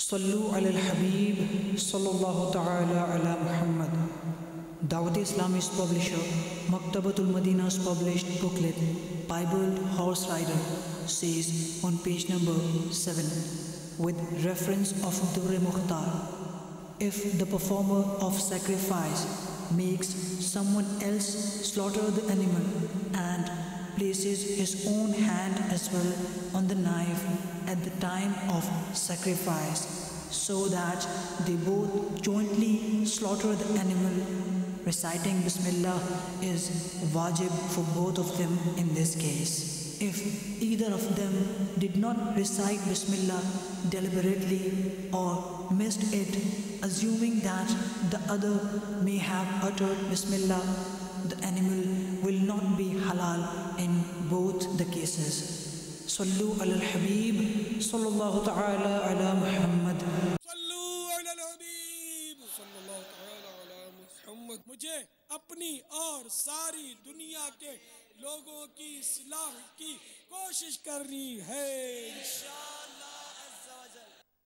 सल्लु अलल हबीब सल्लल्लाहु तआला अला Muhammad. Dawat Islam's publisher Maktabatul Madina's published booklet Bible Horse Rider says on page number 7 with reference of Durr Mukhtar, if the performer of sacrifice makes someone else slaughter the animal and places his own hand as well on the knife at the time of sacrifice, so that they both jointly slaughter the animal, reciting Bismillah is wajib for both of them in this case. If either of them did not recite Bismillah deliberately or missed it, assuming that the other may have uttered Bismillah, the animal will not be halal in both the cases. Sallu ala al-Habib sallallahu ta'ala ala Muhammad. Sallu अलल हबीब सल्लल्लाहु तआला अला मुहम्मद। मुझे अपनी और सारी दुनिया के लोगों की इस्लाह की कोशिश करनी है इंशाअल्लाह।